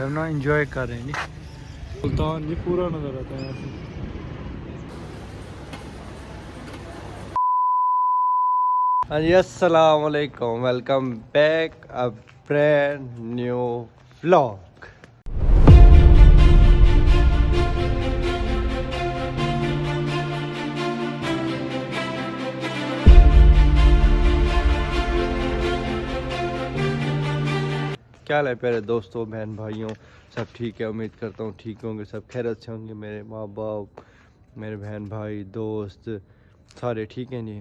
ना इंजॉय कर रहे हैं जी। सुल्तान जी पूरा नजर आता है यहाँ से। हाँ जी, अस्सलाम वालेकुम, welcome back a brand new vlog. क्या हाल है प्यारे दोस्तों, बहन भाइयों, सब ठीक है? उम्मीद करता हूँ ठीक होंगे, सब खैरियत से होंगे। मेरे माँ बाप, मेरे बहन भाई, दोस्त सारे ठीक हैं जी।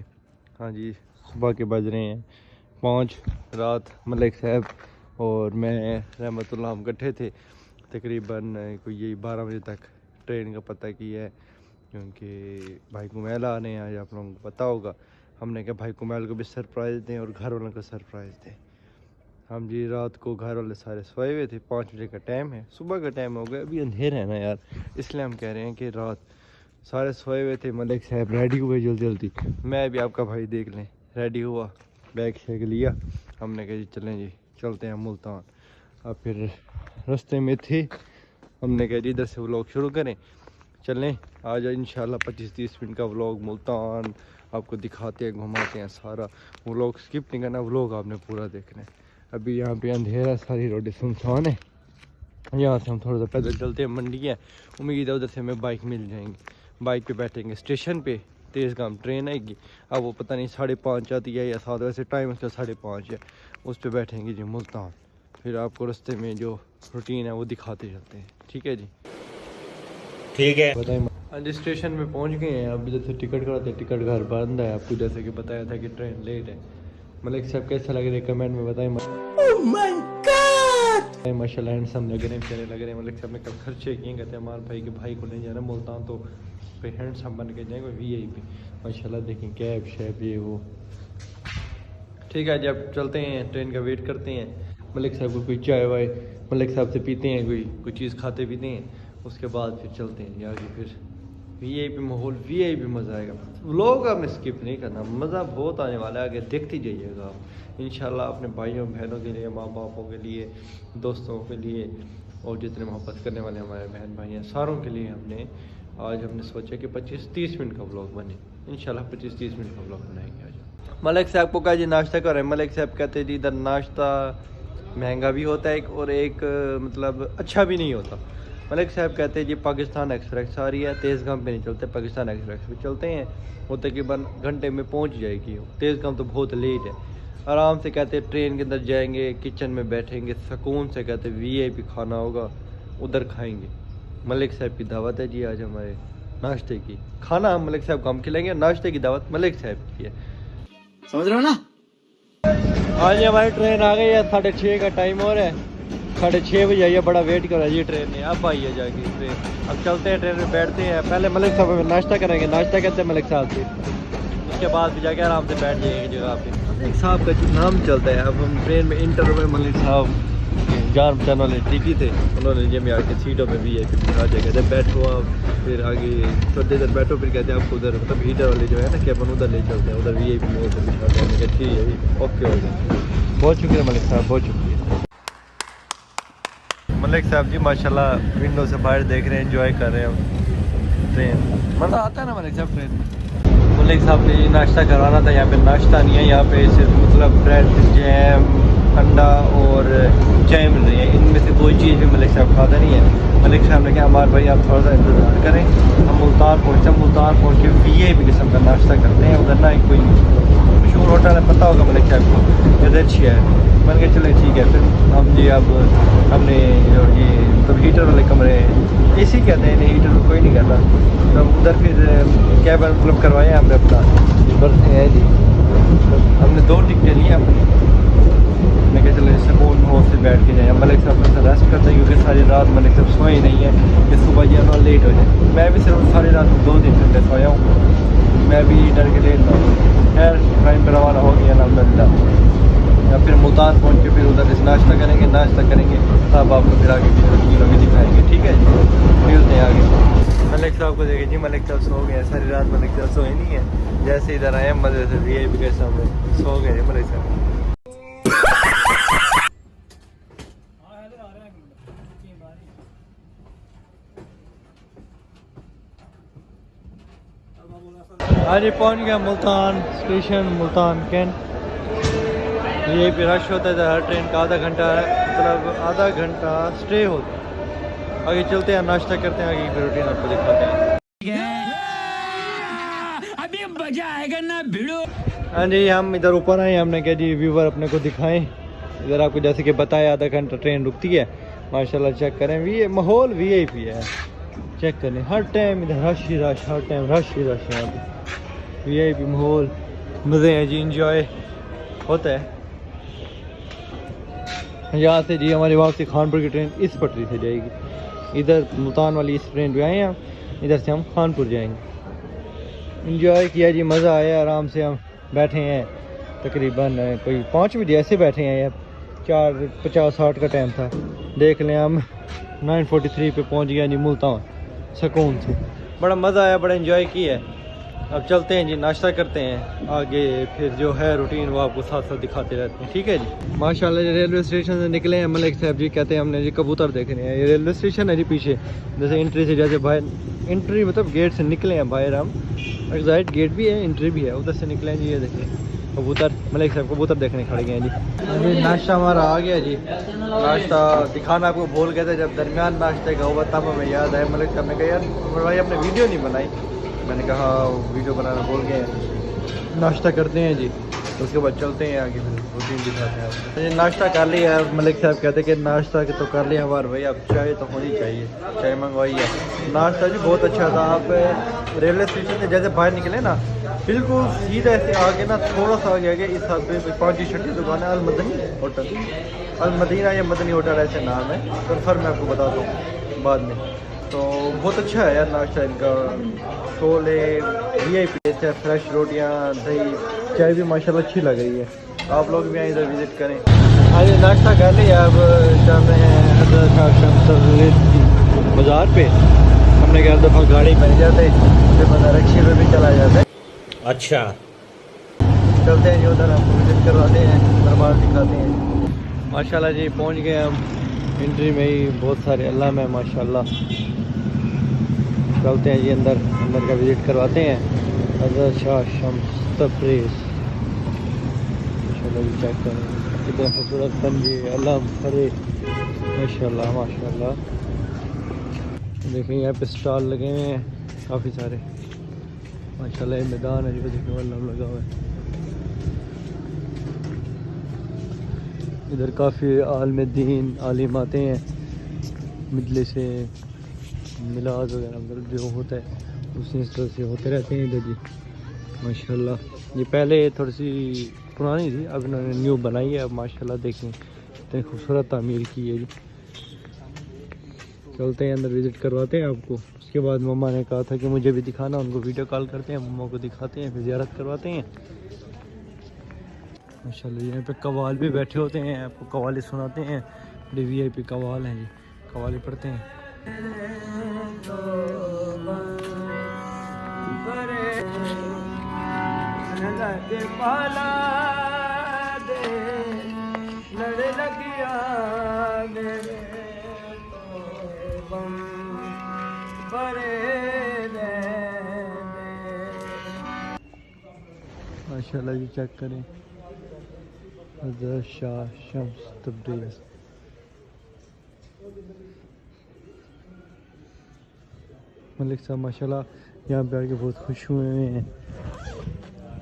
हाँ जी, सुबह के बज रहे हैं 5 रात। मलिक साहब और मैं रहमतुल्लाह हम इकट्ठे थे तकरीबन कोई यही 12 बजे तक। ट्रेन का पता किया है क्योंकि भाई कुमैल आने हैं आज, आप लोगों को पता होगा। हमने कहा भाई कुमैल को भी सरप्राइज़ दें और घर वालों को सरप्राइज़ दें। हम जी रात को घर वाले सारे सोए हुए थे, 5 बजे का टाइम है, सुबह का टाइम हो गया, अभी अंधेरा है ना यार, इसलिए हम कह रहे हैं कि रात सारे सोए हुए थे। मलिक साहब रेडी हुए जल्दी जल्दी, मैं भी आपका भाई देख लें रेडी हुआ, बैग शैग लिया, हमने कहा जी चलें जी चलते हैं मुल्तान। अब फिर रास्ते में थे, हमने कहा जी इधर से व्लॉग शुरू करें, चलें आज इंशाल्लाह 25-30 मिनट का व्लॉग मुल्तान आपको दिखाते हैं, घुमाते हैं सारा। व्लॉग स्किप नहीं करना, व्लॉग आपने पूरा देखना है। अभी यहाँ पे अंधेरा, सारी रोडें सुनसान है। यहाँ से हम थोड़ा सा पैदल चलते हैं, मंडी है, उम्मीद है उधर से हमें बाइक मिल जाएंगी। बाइक पे बैठेंगे स्टेशन पे, तेज़गाम ट्रेन आएगी, अब वो पता नहीं 5:30 आती है या 7, वैसे टाइम उसका 5:30 है। उस पर बैठेंगे जी मुल्तान, फिर आपको रास्ते में जो रूटीन है वो दिखाते चलते हैं। ठीक है जी, ठीक है बताइए। हाँ जी, स्टेशन में पहुँच गए हैं। अब जैसे टिकट कराते, टिकट घर बंद है, आपको जैसे कि बताया था कि ट्रेन लेट है। मलिक साहब कैसा लग रहे कमेंट में बताएं। माशाल्लाह हैंडसम लग रहे हैं, प्यारे लग रहे हैं। मलिक साहब ने कल खर्चे किए, कहते हैं हमारे भाई के भाई को नहीं जाना मुल्तान, तो कोई हैंडसम बन के जाए, कोई VIP माशाल्लाह। देखें कैब शैब ये वो। ठीक है जब चलते हैं, ट्रेन का वेट करते हैं। मलिक साहब को कोई चाय वाय मलिक साहब से पीते हैं, कोई चीज़ खाते पीते हैं, उसके बाद फिर चलते हैं आगे। फिर VIP माहौल, VIP मज़ा आएगा। व्लॉग आपने स्किप नहीं करना, मज़ा बहुत आने वाला है, आगे देखते जाइएगा आप इंशाल्लाह। अपने भाइयों बहनों के लिए, माँ बापों के लिए, दोस्तों के लिए और जितने मोहब्बत करने वाले हमारे बहन भाई हैं सारों के लिए हमने सोचा कि 25-30 मिनट का व्लॉग बने। इंशाल्लाह 25-30 मिनट का व्लॉग बनाएंगे आज। मलिक साहब को कहा जी नाश्ता कर रहे हैं। मलिक साहब कहते हैं जी इधर नाश्ता महंगा भी होता है और एक मतलब अच्छा भी नहीं होता। मलिक साहब कहते हैं जी पाकिस्तान एक्सप्रेस आ रही है, तेज़गाम पे नहीं चलते, पाकिस्तान एक्सप्रेस पे चलते हैं, वो तकरीबन घंटे में पहुंच जाएगी। तेज़गाम तो बहुत लेट है। आराम से कहते हैं ट्रेन के अंदर जाएंगे, किचन में बैठेंगे, सुकून से कहते VIP खाना होगा, उधर खाएंगे। मलिक साहब की दावत है जी आज हमारे नाश्ते की। खाना हम मलिक साहब को हम खिलाएंगे, नाश्ते की दावत मलिक साहब की है, समझ रहे हो ना। आज हमारी ट्रेन आ गई है, 6:30 का टाइम हो रहा है, 6:30 बजे आई है, बड़ा वेट कर रहा है जी ट्रेन ने, अब आई है जाके ट्रेन। अब चलते हैं, ट्रेन में बैठते हैं, पहले मलिक साहब में नाश्ता करेंगे, नाश्ता करते हैं मलिक साहब से, उसके बाद भी जाके आराम से बैठ जाएंगे जगह पे। मलिक साहब का जो नाम चलता है, अब हम ट्रेन में इंटर हुए, मलिक साहब जान पहचान वाले टीटी थे, उन्होंने जब आके सीटों पर VIP बिठा दिया, कहते बैठो आप, फिर आगे थोड़ी देर बैठो, फिर कहते हैं आपको उधर मतलब हीटर वाले जो है ना कैबन उधर ले चलते हैं, उधर VIP में उधर बिठाते हैं। ठीक है जी, ओके हो गया, बहुत शुक्रिया मलिक साहब, बहुत शुक्रिया। मलिक साहब जी माशाल्लाह विंडो से बाहर देख रहे हैं, एंजॉय कर रहे हैं ट्रेन, मज़ा आता है ना मलिक साहब ट्रेन में। मलिक साहब ने नाश्ता करवाना था, यहाँ पे नाश्ता नहीं है, यहाँ पे सिर्फ मतलब ब्रेड, जैम, अंडा और चाय मिल रही है, इनमें से कोई चीज़ भी मलिक साहब खाता नहीं है। मलिक साहब ने कहा हमारे भाई आप थोड़ा सा इंतज़ार करें, हम मुल्तान पहुँचे, मुल्तान पहुँच के VIP किस्म का नाश्ता करते हैं। उधर ना एक कोई मशहूर होटल है, पता होगा मलिक साहब को, इधर अच्छी है। मैंने कहा चले ठीक है, फिर हम जी अब हमने ये मतलब हीटर वाले कमरे AC कहते हैं, हीटर कोई नहीं कहता, तो उधर फिर कैब मतलब करवाया हमने अपना बर्थ है जी। तो हमने 2 टिकटें ली अपनी, मैं क्या चलो सुकून हो से बैठ के जाए। मलिक साहब थोड़ा सा रेस्ट करते हैं क्योंकि सारी रात मलिक साहब सोए नहीं है कि सुबह जो है ना लेट हो जाए। मैं भी सिर्फ सारी रात 2-3 घंटे सोया हूँ, मैं भी डर के लेट ना हूँ। खैर टाइम पर रवाना हो गया अल्हम्दुलिल्लाह। या फिर मुल्तान पहुँच के फिर उधर से नाश्ता करेंगे तब आपको फिर आगे चीज़ों में दिखाएंगे। ठीक है जी, मिलते हैं आगे। मलिक साहब को देखे जी, मलिक साहब सो गए, सारी रात मलिक साहब सोए नहीं है, जैसे इधर आए मजे से VIP के सामने सो गए मलिक साहब। हाँ जी पहुँच गया मुल्तान स्टेशन, मुल्तान कैंट। यहीं पे रश होता है हर ट्रेन का, आधा घंटा मतलब आधा घंटा स्टे होता है। आगे चलते हैं, नाश्ता करते हैं, आगे की रूटीन आपको दिखाते हैं। अभी मजा आएगा ना भिड़ो। हाँ जी हम इधर ऊपर आए, हमने कहा जी व्यूवर अपने को दिखाएं। इधर आपको जैसे कि बताया आधा घंटा ट्रेन रुकती है। माशाल्लाह चेक करें, माहौल VIP है, चेक करें हर टाइम इधर रश ही रश, हर टाइम रश ही रश है। यहाँ पे VIP माहौल, मज़े हैं जी, इंजॉय होता है। यहाँ से जी हमारी वापसी खानपुर की ट्रेन इस पटरी से जाएगी। इधर मुल्तान वाली इस ट्रेन पे आए हैं हम, इधर से हम खानपुर जाएंगे। इंजॉय किया जी, मज़ा आया। आराम से हम बैठे हैं, तकरीबन कोई 5 बजे ऐसे बैठे हैं यार, 4:50-60 का टाइम था। देख लें हम 9:43 पे पहुंच गया जी मुल्तान सुकून से। बड़ा मज़ा आया, बड़ा इंजॉय किया। अब चलते हैं जी, नाश्ता करते हैं, आगे फिर जो है रूटीन वो आपको साथ साथ दिखाते रहते हैं, ठीक है जी। माशाल्लाह जी रेलवे स्टेशन से निकले हैं, मलिक साहब जी कहते हैं हमने जी कबूतर देखने हैं। ये रेलवे स्टेशन है जी पीछे, जैसे एंट्री से जैसे बाहर एंट्री मतलब गेट से निकले हैं बाहर हम, एग्जैक्ट गेट भी है एंट्री भी है, उधर से निकले हैं जी। ये देखिए कबूतर, मलिक साहब कबूतर देखने खड़े गए हैं जी। अभी नाश्ता हमारा आ गया जी, नाश्ता दिखाना आपको भूल गए थे जब दरमियान नाश्ते का हुआ, तब हमें याद आया। मलिक साहब ने कहा यार भाई आपने वीडियो नहीं बनाई, मैंने कहा वीडियो बनाना भूल गए। नाश्ता करते हैं जी, तो उसके बाद चलते हैं आगे, फिर रूटीन दिखाते हैं आपको। ये नाश्ता कर लिया है, मलिक साहब कहते हैं कि नाश्ता तो कर लिया हमारे भाई, अब चाय तो होनी चाहिए, चाय मंगवाई है। नाश्ता जी बहुत अच्छा था। आप रेलवे स्टेशन से जैसे बाहर निकले ना, बिल्कुल सीधा ऐसे आगे ना, थोड़ा सा आगे आगे इस हाथ पे 5-6 दुकान है, अलमदनी होटल, अलमदीना या मदनी होटल ऐसे नाम है, कन्फर्म मैं आपको बताता हूँ बाद में। तो बहुत अच्छा है यार नाश्ता इनका, छोले VIP है, फ्रेश रोटियां, दही, चाय भी माशाल्लाह अच्छी लग रही है। आप लोग भी आए इधर विज़िट करें। आज नाश्ता कर लिया, अब चल रहे हैं हज़रत शाह शम्स की बाज़ार पे। हमने कहा दफ़ा गाड़ी बन जाते फिर बंदा रिक्शे पे भी चला जाता है। अच्छा चलते हैं जी उधर, आपको विज़िट करवाते हैं, दरबार दिखाते हैं। माशाल्लाह जी पहुँच गए हम, एंट्री में ही बहुत सारे अल्लाह में माशाल्लाह। चलते हैं जी अंदर, अंदर का विज़िट करवाते हैं। हज़रत शाह शम्स तब्रेज़ माशाल्लाह जी, चेक करें कितने खूबसूरत पंजे अलम खड़े, माशाल्लाह माशाल्लाह। देखें यहाँ पे स्टॉल लगे हुए हैं काफ़ी सारे माशाल्लाह। ये मैदान है जो देखने वाला लगा हुआ है। इधर काफ़ी आलिम दीन आलिम आते हैं, मिडले से मिलाद वगैरह मतलब जो होता है उसी तरह से होते रहते हैं इधर जी माशाल्लाह। ये पहले थोड़ी सी पुरानी थी, अब इन्होंने न्यू बनाई है। अब माशाल्लाह देखें इतनी खूबसूरत तामीर की है जी। चलते हैं अंदर, विज़िट करवाते हैं आपको। उसके बाद मम्मा ने कहा था कि मुझे भी दिखाना, उनको वीडियो कॉल करते हैं, मम्मा को दिखाते हैं, फिर ज़ियारत करवाते हैं माशाल्लाह। यहाँ पे कवाल भी बैठे होते हैं, आपको कवाली सुनाते हैं, बड़े VIP कवाल हैं जी, कवाली पढ़ते हैं। माशाल्लाह जी चेक करें, हज़रत शाह शम्स तब्रेज़। मलिक साहब माशाल्लाह यहाँ पे आके बहुत खुश हुए हैं।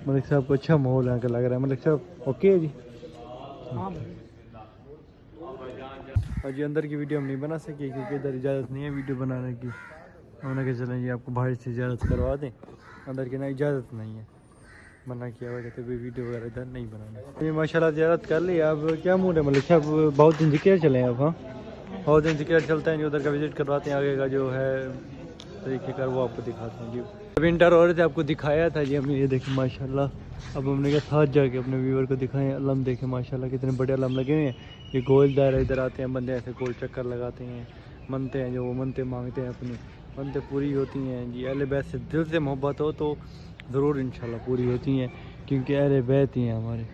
मलिक साहब को अच्छा माहौल यहाँ का लग रहा है। मलिक साहब ओके है जी। और जी अंदर की वीडियो हम नहीं बना सके क्योंकि इधर इजाज़त नहीं है वीडियो बनाने की। हमने कहा चलें जी आपको बाहर से इजाज़त करवा दें, अंदर की ना इजाज़त नहीं है, मना किया हुआ, कहते भाई वीडियो वगैरह इधर नहीं बनाना। ये माशाल्लाह ज़ियारत कर ली। अब क्या मूड है मलिक साहब, बहुत दिन जिक्र चले हैं आप? हाँ बहुत दिन जिक्र चलते हैं जी, उधर का विज़िट करवाते हैं, आगे का जो है तरीके का वो आपको दिखाते हैं जी। अब इंटर हो रहे थे, आपको दिखाया था जी हमने, ये देखें माशाल्लाह। अब हमने क्या साथ जाके अपने व्यूवर को दिखाएं, अलम देखें माशाल्लाह कितने बड़े अलम लगे हुए हैं। ये गोल दायरा, इधर आते हैं बंदे ऐसे गोल चक्कर लगाते हैं, मनते हैं जो वो मनते मांगते हैं, अपनी मनते पूरी होती हैं जी। अहले बैत से दिल से मोहब्बत हो तो ज़रूर इंशाल्लाह पूरी होती हैं, क्योंकि अहले बैत ही हैं हमारे।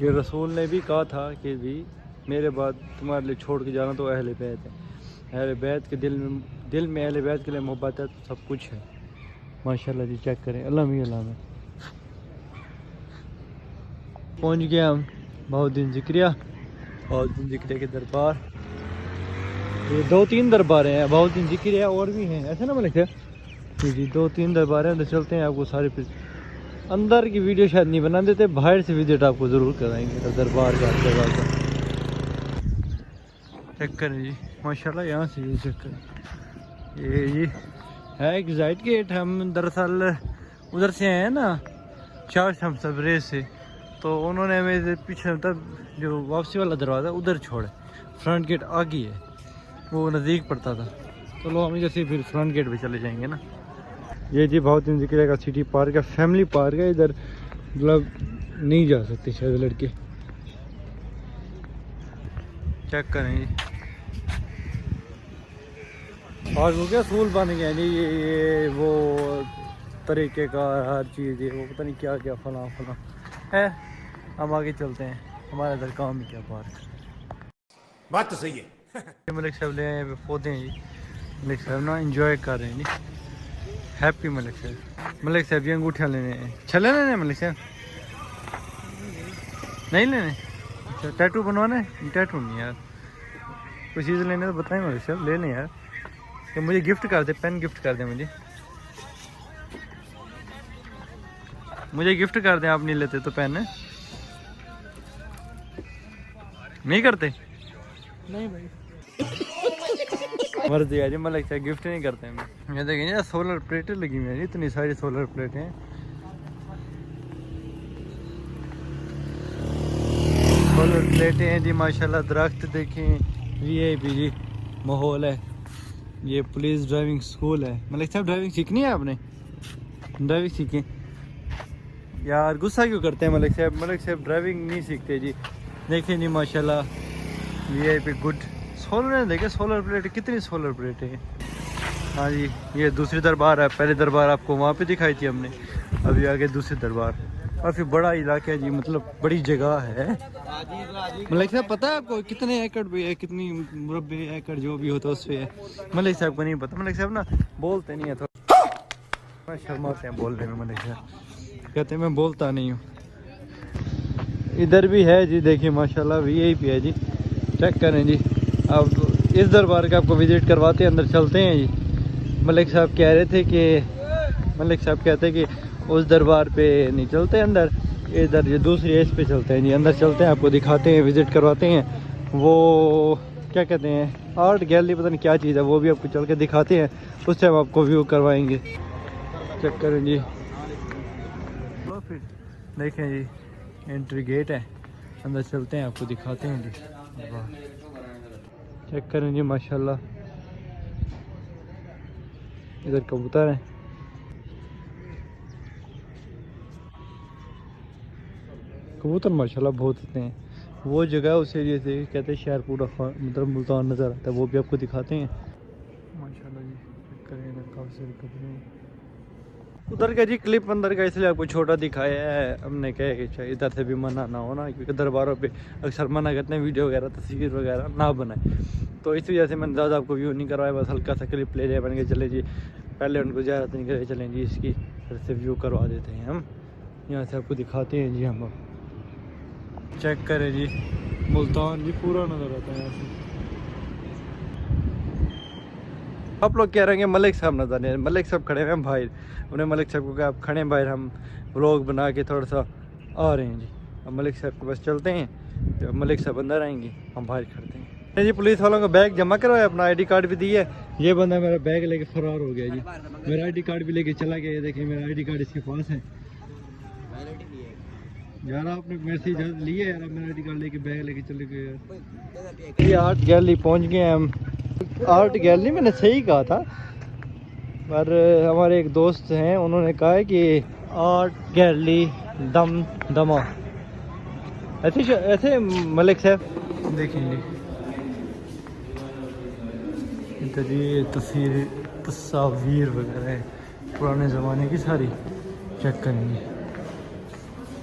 ये रसूल ने भी कहा था कि भी मेरे बाद तुम्हारे लिए छोड़ के जाना तो अहले बैत है। अहले बैत के दिल में अहले बैत के लिए मोहब्बत है तो सब कुछ है। माशाल्लाह जी। चेक करें, अल्लाह में पहुँच गए हम बहाउद्दीन ज़िक्रिया। बहाउद्दीन ज़िक्रिया के दरबार, ये 2-3 दरबार हैं। बहाउद्दीन ज़िक्रिया और भी हैं, ऐसा ना मैं लिखा जी। 2-3 दरबार हैं। तो चलते हैं, आपको सारे फिर अंदर की वीडियो शायद नहीं बना देते, बाहर से विजिट आपको ज़रूर कराएंगे दरबार का। चेक करें जी माशाल्लाह, यहाँ से ये चेक करें, ये जी है एग्ज़ैक्ट गेट। हम दरअसल उधर से आए हैं ना, चार शम सबरे से, तो उन्होंने हमें पीछे मतलब जो वापसी वाला दरवाज़ा उधर छोड़ा। फ्रंट गेट आगे है, वो नज़दीक पड़ता था। चलो हम जैसे फिर फ्रंट गेट पे चले जाएंगे ना। ये जी बहाउद्दीन ज़िक्रिया का सिटी पार्क है, फैमिली पार्क है। इधर मतलब नहीं जा सकते शायद लड़के। चेक करें जी, और वो क्या स्कूल बन गया जी, ये वो तरीके का हर चीज़ है, वो पता नहीं क्या क्या फला है। हम आगे चलते हैं, हमारे इधर काम ही क्या पार्क। बात तो सही है। मलिक साहब ले आए पौधे हैं जी। मलिक साहब ना इंजॉय कर रहे हैं जी, हैप्पी मलिक साहब। मलिक साहब जी अंगूठियाँ लेने हैं, छले लेने हैं मलिक साहब, नहीं लेने? अच्छा, टैटू बनवाना है? टैटू नहीं यार, कोई चीज़ लेने तो बताएं मलिक साहब, ले लें यार। कि मुझे गिफ्ट कर दे, पेन गिफ्ट कर दे मुझे गिफ्ट कर दें। आप नहीं लेते तो पेन है नहीं करते? नहीं भाई, मर्जी है जी। मलिक साहब गिफ्ट नहीं करते हैं। ये देखें यार, सोलर प्लेटें लगी हुई हैं, इतनी सारी सोलर प्लेटें हैं। सोलर प्लेटें हैं जी माशाल्लाह। दरख्त देखें, वीआईपी जी माहौल है। ये पुलिस ड्राइविंग स्कूल है। मलिक साहब ड्राइविंग सीखनी है आपने? ड्राइविंग सीखें यार, गुस्सा क्यों करते हैं मलिक साहब? मलिक साहब ड्राइविंग नहीं सीखते जी। देखें जी माशाल्लाह, वीआईपी गुड। सोलर देखें, सोलर प्लेट कितनी सोलर प्लेटें हैं। हाँ जी, ये दूसरी दरबार है। पहले दरबार आपको वहाँ पे दिखाई थी हमने, अभी आगे दूसरी दरबार। काफ़ी बड़ा इलाका है जी, मतलब बड़ी जगह है। मलिक साहब पता है आपको कितने एकड़ भी है, कितनी मुरब्बे एकड़ जो भी होता है उस पे है? मलिक साहब को नहीं पता। मलिक साहब ना बोलते नहीं है, थोड़ा शर्माते हैं बोलने में। मलिक साहब कहते हैं मैं बोलता नहीं हूँ। इधर भी है जी, देखिए माशाल्लाह वीआईपी है जी। चेक करें जी। अब इस दरबार का आपको विजिट करवाते हैं, अंदर चलते हैं जी। मलिक साहब कह रहे थे कि, मलिक साहब कहते हैं कि उस दरबार पे नहीं चलते अंदर, इधर ये दूसरी इस पे चलते हैं जी। अंदर चलते हैं, आपको दिखाते हैं, विजिट करवाते हैं। वो क्या कहते हैं, आर्ट गैलरी पता नहीं क्या चीज़ है, वो भी आपको चल के दिखाते हैं। उस टाइम आपको व्यू करवाएंगे। चेक करें जी, फिर देखें जी, एंट्री गेट है, अंदर चलते हैं, आपको दिखाते हैं जी। चेक करें जी माशाल्लाह, इधर कबूतर है। कबूतर माशाल्लाह बहुत होते हैं। वो जगह उस एरिया से कहते हैं शहर पूरा मतलब मुल्तान नज़र आता है, वो भी आपको दिखाते हैं माशाल्लाह जी। चेक करें, इधर काफ़ी सारे कबूतर। उधर का जी क्लिप अंदर का इसलिए आपको छोटा दिखाया है, हमने कहा कि इधर से भी मना ना हो ना, क्योंकि दरबारों पे अक्सर मना करते हैं वीडियो वगैरह तस्वीर वगैरह ना बनाए। तो इस वजह से मैंने ज़्यादा आपको व्यू नहीं करवाया, बस हल्का सा क्लिप ले जाए बन के चले जी। पहले उनको ज़्यादा नहीं करे, चलें जी इसकी फिर से व्यू करवा देते हैं हम, यहाँ से आपको दिखाते हैं जी। हम चेक करें जी, मुल्तान जी पूरा नज़र आता है यहाँ से। आप लोग कह रहे हैं मलिक साहब नजर नहीं, मलिक साहब खड़े हुए हैं बाहर। उन्हें मलिक साहब को कहा आप खड़े हैं बाहर, हम व्लॉग बना के थोड़ा सा आ रहे हैं जी। अब मलिक साहब के पास चलते हैं, जब मलिक साहब अंदर आएंगे हम बाहर खड़ते हैं जी। पुलिस वालों का बैग जमा करवाया, अपना आईडी कार्ड भी दिया है। ये बंदा मेरा बैग लेके फरार हो गया जी, मेरा आईडी कार्ड भी लेके चला गया। ये देखिए मेरा आईडी कार्ड इसके पास है यार, आपने मेरे से इजाज़त ली है यार, मेरा आईडी कार्ड लेके बैग लेके चले गए यार। ये आर्ट गैलरी पहुंच गए हम। आर्ट गैलरी मैंने सही कहा था, पर हमारे एक दोस्त हैं, उन्होंने कहा है कि आर्ट गैलरी दमा ऐसे। मलिक साहब देखेंगे इधर ये तस्वीर वगैरह है पुराने ज़माने की सारी। चेक करेंगे,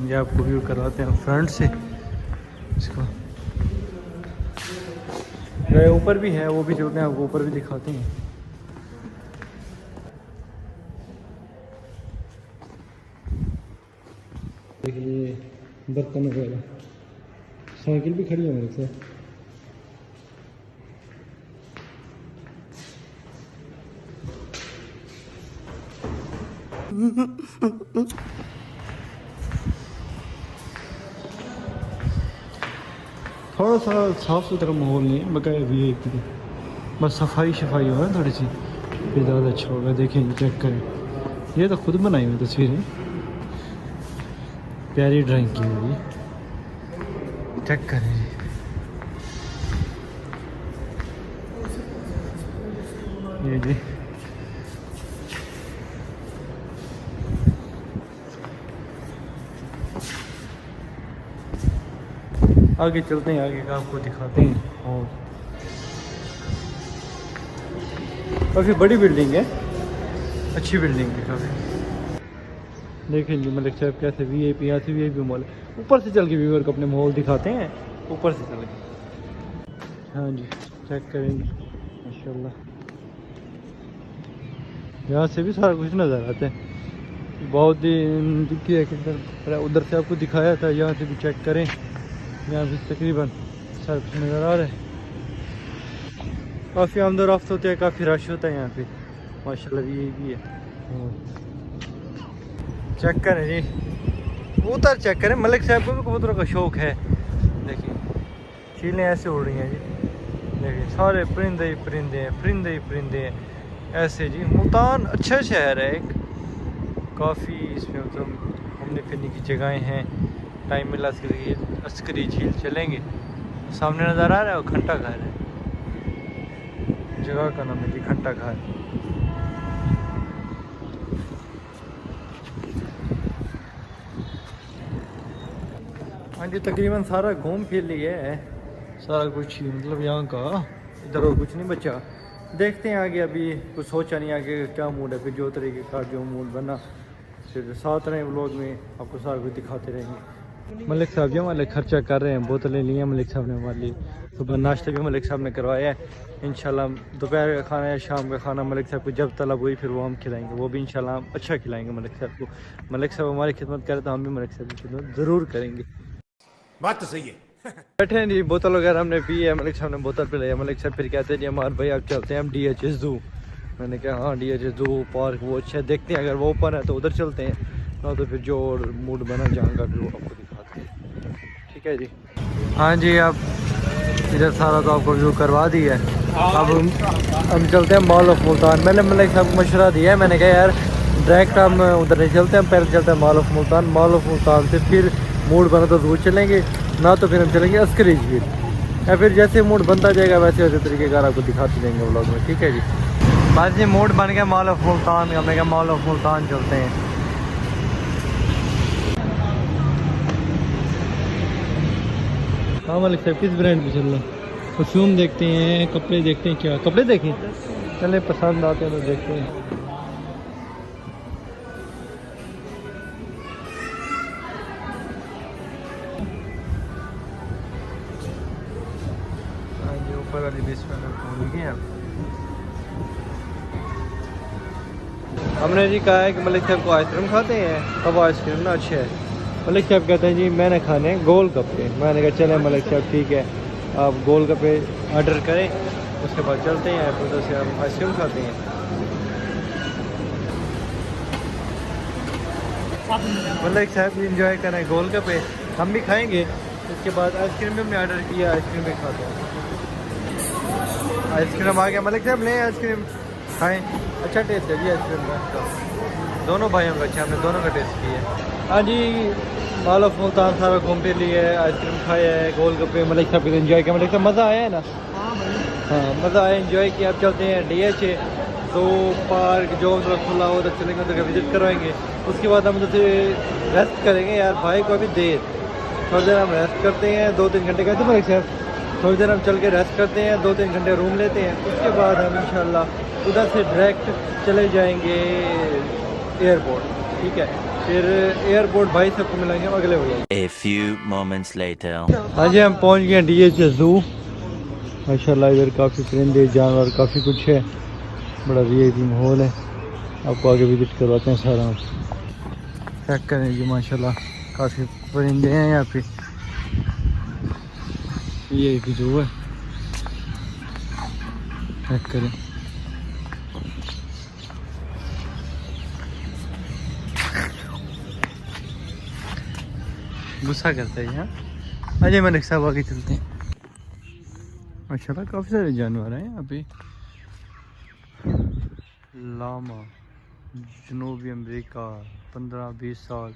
ये आपको व्यू करवाते हैं फ्रंट से इसको। ऊपर भी है, वो भी चलते हैं, आपको ऊपर भी दिखाते हैं। बर्तन वगैरह, साइकिल भी खड़ी है मेरे साथ। थोड़ा सा साफ सुथरा माहौल नहीं है, बकाया VIP का, बस सफाई शफाई हो ना थोड़ी सी, फिर ज़्यादा अच्छा होगा। देखें, चेक करें, ये तो खुद बनाई हुई तस्वीरें, प्यारी ड्राइंग की हुई, चेक करें। ये जी आगे चलते हैं, आगे का आपको दिखाते हैं। और काफ़ी बड़ी बिल्डिंग है, अच्छी बिल्डिंग है काफ़ी। देखें जी मलिक साहब कैसे VIP, यहाँ से VIP मॉल है। ऊपर से चल के व्यूअर को अपने माहौल दिखाते हैं, ऊपर से चल के। हाँ जी, चेक करेंगे माशाल्लाह, यहाँ से भी सारा कुछ नज़र आता है। बहुत ही दिखी है, उधर से आपको दिखाया था, यहाँ से भी चेक करें, यहाँ भी तकरीबन सारा कुछ नज़र आ रहा है। काफ़ी आमदोरफ्त होते हैं, काफ़ी रश होता है यहाँ पे माशाल्लाह। भी है, चेक करें जी, कबूतर चेक करें। मलिक साहब को भी कबूतरों का शौक़ है। देखिए चीलें ऐसे उड़ रही हैं जी, देखिए सारे परिंदे ही परिंदे हैं, परिंदे ही परिंदे हैं ऐसे जी। मुल्तान अच्छा शहर है एक, काफ़ी इसमें मतलब घूमने फिरने की जगहें हैं। टाइम मिला अस्करी झील चलेंगे, सामने नज़र आ रहा है वो घंटा घर है, जगह का नाम है जी घंटा घर। हाँ जी, तकरीबन सारा घूम फिर लिए है, सारा कुछ मतलब यहाँ का, इधर और कुछ नहीं बचा। देखते हैं आगे, अभी कुछ सोचा नहीं आगे क्या मूड है, फिर जो तरीके का जो मूड बना फिर साथ रहें व्लॉग में, आपको सारा कुछ दिखाते रहेंगे। मलिक साहब जो हमारे खर्चा कर रहे हैं, बोतलें ली हैं मलिक साहब ने हमारे लिए, सुबह नाश्ता भी मलिक साहब ने करवाया है। इंशाल्लाह दोपहर का खाना या शाम का खाना मलिक साहब को जब तलब हुई फिर वो हम खिलाएंगे, वो भी इंशाल्लाह हम अच्छा खिलाएंगे मलिक साहब को। मलिक साहब हमारी खिदमत करें तो हम भी मलिक साहब की खिदमत ज़रूर करेंगे। बात तो सही है। बैठे हैं जी, बोतल वगैरह हमने पी है, मलिक साहब ने बोतल पिलाई। मलिक साहब फिर कहते हैं जी हमारे भाई आप चलते हैं हम DHS ज़ू। मैंने कहा हाँ DHS ज़ू पार्क वो अच्छा है, देखते हैं अगर वो ओपन है तो उधर चलते हैं, ना तो फिर जो और मूड बना जाऊँगा फिर वो आपको दिखाते हैं। ठीक है जी। हाँ जी, अब इधर सारा तो आपको व्यू करवा दी है। अब हम चलते हैं मॉल ऑफ मुल्तान। मैंने मलिक साहब को मशवरा दिया है, मैंने कहा यार डायरेक्ट हम उधर नहीं चलते, हम पहले चलते हैं mall of Multan. Mall of Multan से फिर मूड बना तो ज़रूर चलेंगे, ना तो फिर हम चलेंगे अस्करी झील, या फिर जैसे मूड बनता जाएगा वैसे वैसे तरीके का आपको दिखाते जाएंगे व्लॉग में। ठीक है जी, बस ये मूड बन गया मॉल ऑफ मुल्तान। हमने कहा मॉल ऑफ मुल्तान चलते हैं। हाँ मलिक साहब किस ब्रांड पे चल रहा है? परफ्यूम देखते हैं, कपड़े देखते हैं, क्या कपड़े देखें, चले पसंद आते हैं तो देखते हैं। हाँ जी, ऊपर वाली बीच में भूल गए हैं। हमने जी कहा है कि मलिक साहब को आइसक्रीम खाते हैं, अब आइसक्रीम ना अच्छे है। मलिक साहब कहते हैं जी मैंने खाने हैं गोल गप्पे। मैंने कहा चले मलिक साहब ठीक है, आप गोल गप्पे ऑर्डर करें, उसके बाद चलते हैं फिर उधर से हम आइसक्रीम खाते हैं। मलिक साहब भी इंजॉय करें गोल गप्पे, हम भी खाएंगे, उसके बाद आइसक्रीम भी हमने ऑर्डर किया, आइसक्रीम भी खाते हैं। आइसक्रीम आ गया, मलिक साहब लें आइसक्रीम खाएँ, अच्छा टेस्ट है जी आइसक्रीम का, दोनों भाइयों का अच्छा, हमने दोनों का टेस्ट किया है। हाँ जी, मॉल ऑफ मुल्तान सारा घूम फिर लिया है, आइसक्रीम खाया है, गोल गप्पे मलिक साहब भी एंजॉय किया। मलिक साहब मज़ा आया है ना? हाँ मज़ा आया, एंजॉय किया। अब चलते हैं DHA तो पार्क जो उधर खुला हो उधर चलेंगे, उधर का विजिट करवाएंगे। उसके बाद हम उधर से रेस्ट करेंगे। यार भाई को अभी देर, थोड़ी देर हम रेस्ट करते हैं, 2-3 घंटे कहते मलिक साहब, थोड़ी देर हम चल के रेस्ट करते हैं, 2-3 घंटे रूम लेते हैं। उसके बाद हम इंशाल्लाह उधर से डायरेक्ट चले जाएंगे एयरपोर्ट। ठीक है, फिर एयरपोर्ट भाई सबको मिलेंगे अगले vlog. A few moments later. हाँ जी, हम पहुँच गए DHS ज़ू। माशाल्लाह इधर काफ़ी परिंदे जानवर काफ़ी कुछ है, बड़ा VIP माहौल है। आपको आगे विजिट करवाते हैं सारा, चेक करें जी माशाल्लाह काफ़ी परिंदे हैं यहाँ पे। ये भी जो है चेक करें। गुस्सा करता है यहाँ। अजय मलिक साहब आगे चलते हैं। माशाल्लाह काफ़ी सारे जानवर हैं यहाँ पे। लामा, जनूबी अमेरिका, 15-20 साल।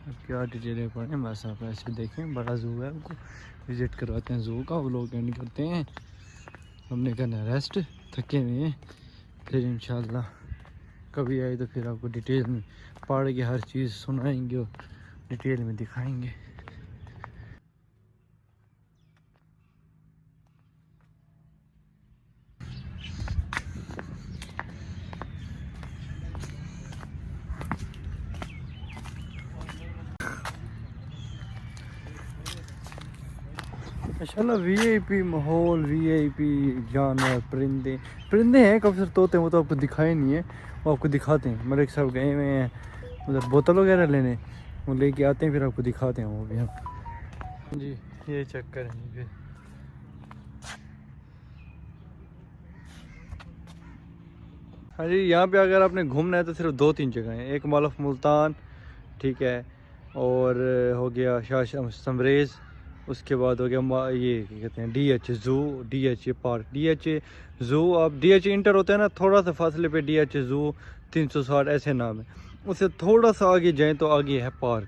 अब क्या डिटेलें पढ़ें, बस आप ऐसे देखें। बड़ा जू है, आपको विज़िट करवाते हैं जू का। वो लोग एंड करते हैं, हमने करना रेस्ट, थके हुए हैं। फिर इंशाल्लाह कभी आए तो फिर आपको डिटेल में पढ़ के हर चीज़ सुनाएंगे और डिटेल में दिखाएंगे। माशाल्लाह वीआईपी माहौल, वीआईपी जानवर, परिंदे हैं काफ़ी सारे। तोते वो तो आपको दिखाए नहीं है, वो आपको दिखाते हैं। मलिक साहब गए हुए हैं उधर बोतल वगैरह लेने, वो लेके आते हैं, फिर आपको दिखाते हैं वो भी हम जी। ये चेक करें फिर। हाँ जी, यहाँ पे अगर आपने घूमना है तो सिर्फ 2-3 जगह हैं। एक मॉल ऑफ मुल्तान, ठीक है, और हो गया शाह समरेज़, उसके बाद हो गया ये क्या कहते हैं DH zoo, DH park. DH zoo, आप DH इंटर होते हैं ना, थोड़ा सा फासले पे DH ज़ू 360 ऐसे नाम है। उससे थोड़ा सा आगे जाएं तो आगे है पार्क।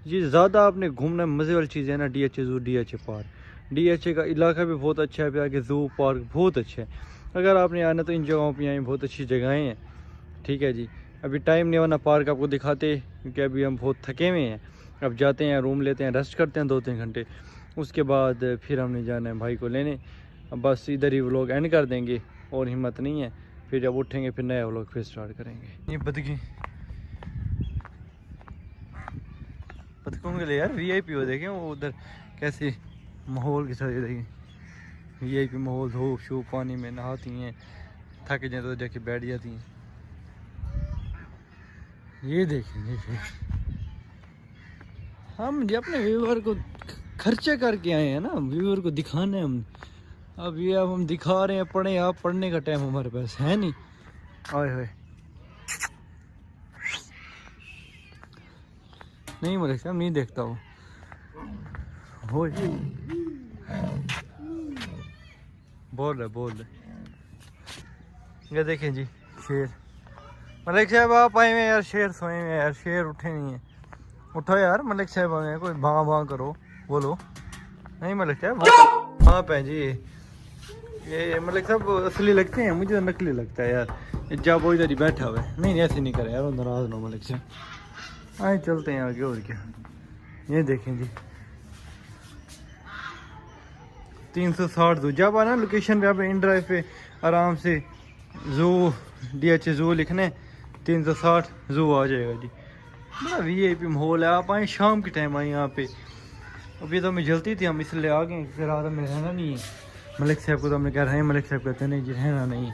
ये ज़्यादा आपने घूमना मज़े वाली चीज़ है ना, DH zoo, DH park. DH का इलाका भी बहुत अच्छा है, फिर आगे ज़ू पार्क बहुत अच्छे है। अगर आपने आना तो इन जगहों पर आए, बहुत अच्छी जगहें हैं, ठीक है जी। अभी टाइम नहीं होना पार्क आपको दिखाते, क्योंकि अभी हम बहुत थके हुए हैं। अब जाते हैं, रूम लेते हैं, रेस्ट करते हैं 2-3 घंटे, उसके बाद फिर हमने जाना है भाई को लेने। अब बस इधर ही व्लॉग एंड कर देंगे, और हिम्मत नहीं है। फिर जब उठेंगे फिर नया व्लॉग फिर स्टार्ट करेंगे। ये बतखों के लिए यार वीआईपी हो, देखें वो उधर कैसे माहौल के साथ। ये देखें वीआईपी माहौल, धूप शूप, पानी में नहाती हैं, थक जाए तो जाके बैठ जाती हैं। ये देखेंगे फिर हम जी अपने व्यूअर को खर्चे करके आए हैं ना, व्यूअर को दिखाना है हम। अब ये अब हम दिखा रहे हैं, पढ़े आप, पढ़ने का टाइम हमारे पास है नहीं। आए हाय नहीं मलिक साहब, नहीं देखता वो बोल रहे। ये देखें जी शेर। मलिक साहब आप आए हुए यार, शेर सोए हुए यार, शेर उठे नहीं है। उठो यार मलिक साहब, आए कोई भां भां करो, बोलो। नहीं मलिक साहब हाँ पे जी। ये मलिक साहब असली लगते हैं, मुझे तो नकली लगता है यार। जब वो इधर ही बैठा हुआ है। नहीं ऐसे नहीं करे यार, नाराज नो मलिक साहब। आए चलते हैं आगे, और क्या। ये देखें जी 360 जू। जब आना लोकेशन पे, आप इन ड्राइव पे आराम से जू DH ज़ू लिखने, 360 जू आ जाएगा जी। बड़ा वीआईपी माहौल है। आप आए शाम के टाइम आए यहाँ पे। अभी तो हमें जलती थी, हम इसलिए आ गए, फिर रात में रहना नहीं है। मलिक साहब को तो हमने कह रहे हैं, मलिक साहब कहते हैं नहीं जी रहना नहीं,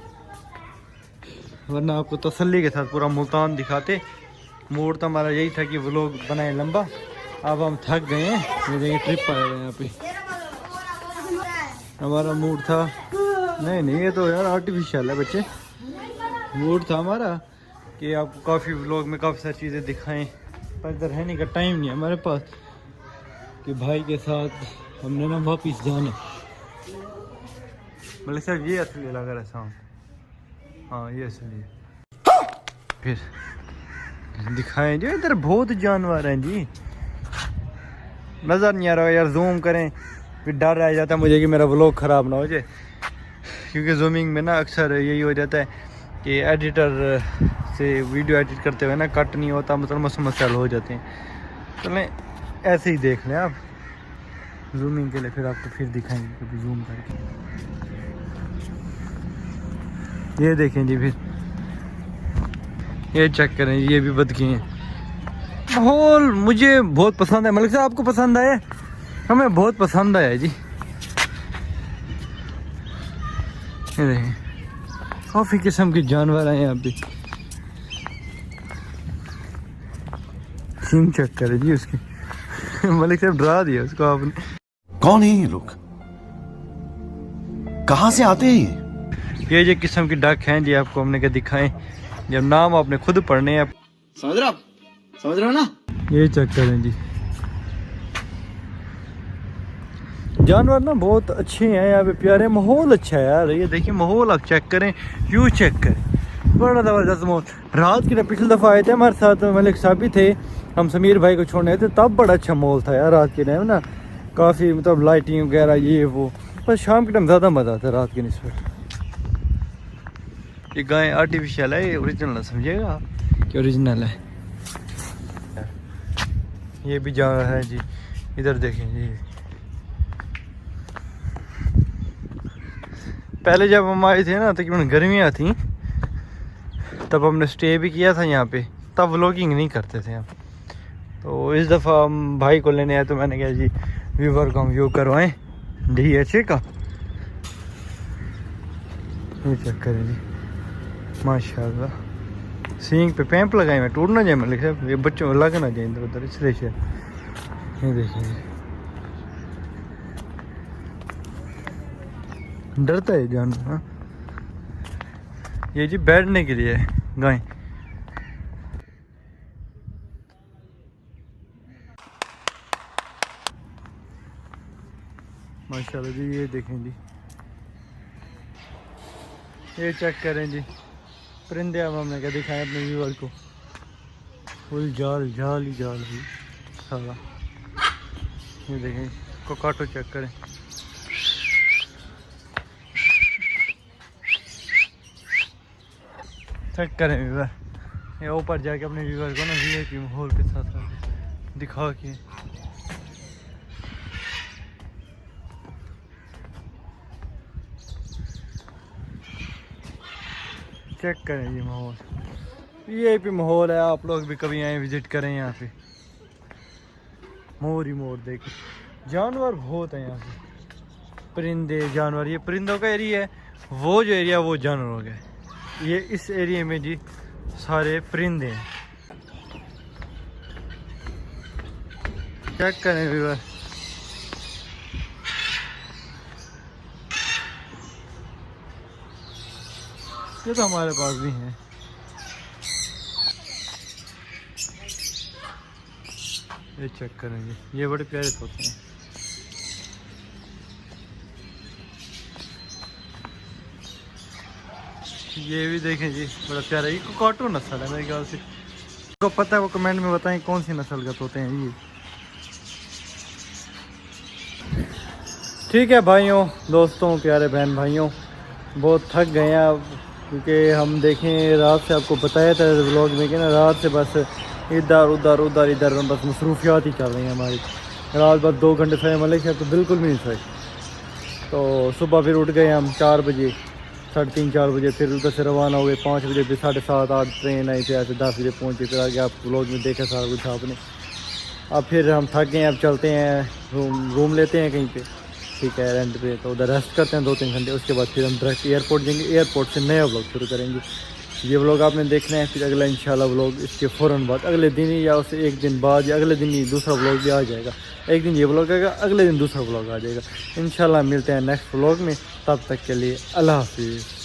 वरना आपको तसल्ली के साथ पूरा मुल्तान दिखाते। मूड तो हमारा यही था कि व्लॉग बनाए लंबा। अब हम थक गए हैं, ये ट्रिप आए हुए यहाँ पे। हमारा मूड था, नहीं ये तो यार आर्टिफिशियल है बच्चे। मूड था हमारा कि आपको काफ़ी व्लॉग में काफ़ी सारी चीज़ें दिखाएं, पर इधर रहने का टाइम नहीं है हमारे पास, कि भाई के साथ हमने ना वापिस जाना। मतलब सर ये असली लग रहा है साउंड, हाँ ये असली है। फिर दिखाएं जो इधर बहुत जानवर हैं जी, नज़र नहीं आ रहा यार। जूम करें फिर डर रह जाता है मुझे कि मेरा व्लॉग ख़राब ना हो जाए, क्योंकि जूमिंग में ना अक्सर यही हो जाता है कि एडिटर से वीडियो एडिट करते हुए ना कट नहीं होता, मतलब मसमसल हो जाते हैं। चलें ऐसे ही देख लें आप जूमिंग के लिए, फिर आपको फिर दिखाएंगे कभी जूम करके। ये देखें जी, फिर ये चेक करें, ये भी बदकी हैं। माहौल मुझे बहुत पसंद है। मलिक साहब आपको पसंद आया? हमें बहुत पसंद आया जी। ये देखें काफ़ी किस्म के जानवर हैं यहाँ पे। सीन चेक करे जी उसकी। मलिक साहब डरा दिया उसको आपने। कौन है ये लोग, कहां से आते हैं ये जो किस्म की डक हैं जी, आपको हमने क्या दिखाएं, जब नाम आपने खुद पढ़ने हैं। समझ रहे हो ना। ये चेक करें जी, जानवर ना बहुत अच्छे हैं यहाँ पे, प्यारे, माहौल अच्छा है यार। ये देखिए माहौल आप चेक करें, व्यू चेक करें, बड़ा ज़बरदस्त माहौल। रात की ना पिछली दफ़ा आए थे हमारे साथ मलिक साहब भी थे, हम समीर भाई को छोड़ने थे, तब बड़ा अच्छा माहौल था यार रात के टाइम ना, काफ़ी मतलब लाइटिंग वगैरह ये वो। पर शाम के टाइम ज़्यादा मज़ा आता है रात के निस्बत। ये गाय आर्टिफिशियल है, ये ओरिजिनल ना समझिएगा आप कि ओरिजिनल है। ये भी जानवर है जी, इधर देखें जी। पहले जब हम आए थे ना तकरीबन गर्मियाँ थी, तब हमने स्टे भी किया था यहाँ पे, तब व्लॉगिंग नहीं करते थे हम। तो इस दफ़ा हम भाई को लेने आए तो मैंने कहा जी व्यूवर को हम व्यू करवाएं DHA का। ये चेक करें जी, माशाल्लाह। सींग पे पैंप लगाए हुए, टूट ना जाए मलिक साहब, ये बच्चों को लग ना जाए इधर उधर, इसलिए शायद। ये देखिए डरता है जानवर। हाँ, ये जी बैठने के लिए है गाय। माशाल्लाह जी, ये देखें जी, ये चेक करें जी, परिंदे अब हमने क्या दिखाएं अपने व्यूअर को, फुल जाल जाल ही जाल है सारा। ये देखें कोकाटो चेक करें, चेक करें व्यूअर। ये ऊपर जाके अपने व्यूअर को ना VIP माहौल के साथ दिखा के चेक करें ये माहौल, VIP माहौल है। आप लोग भी कभी आए विजिट करें यहाँ पे, मोर ही मोर देखें, जानवर बहुत है यहाँ पे, परिंदे जानवर। ये परिंदों का एरिया है, वो जो एरिया वो जानवरों का है। ये इस एरिया में जी सारे परिंदे हैं। चेक करें व्यूअर, ये तो हमारे पास भी हैं। ये चेक करेंगे, ये बड़े प्यारे तोते हैं। ये भी देखें जी, बड़ा प्यारा, ये कोकाटो नस्ल है मेरे ख्याल से। तो पता है वो कमेंट में बताएं कौन सी नस्ल का तोते हैं ये। ठीक है भाइयों, दोस्तों, प्यारे बहन भाइयों, बहुत थक गए हैं अब, क्योंकि हम देखें रात से आपको बताया था व्लॉग में कि ना रात से बस इधर उधर उधर इधर बस मसरूफियात ही चल रही हैं हमारी। रात बस 2 घंटे सोए, मलिक साहब तो बिल्कुल भी नहीं सोए। तो सुबह फिर उठ गए हम 4 बजे, 3:30 4 बजे, फिर उधर से रवाना हो गए। 5 बजे फिर 7:30 8 ट्रेन आई थी, ऐसे 10 बजे पहुँचे। फिर आगे आप व्लॉग में देखा सारा कुछ आपने। अब फिर हम थक गए, अब चलते हैं रूम लेते हैं कहीं पे, ठीक है, रेंट पे। तो उधर रेस्ट करते हैं 2-3 घंटे, उसके बाद फिर हम डायरेक्ट एयरपोर्ट जाएंगे। एयरपोर्ट से नया व्लॉग शुरू करेंगे। ये व्लॉग आपने देखना है, फिर अगला इंशाल्लाह व्लॉग इसके फ़ौरन बाद, अगले दिन ही या उससे एक दिन बाद या अगले दिन ही दूसरा व्लॉग भी आ जाएगा। एक दिन ये व्लॉग आएगा, अगले दिन दूसरा व्लॉग आ जाएगा। इंशाल्लाह मिलते हैं नेक्स्ट व्लॉग में, तब तक के लिए अल्लाह हाफिज़।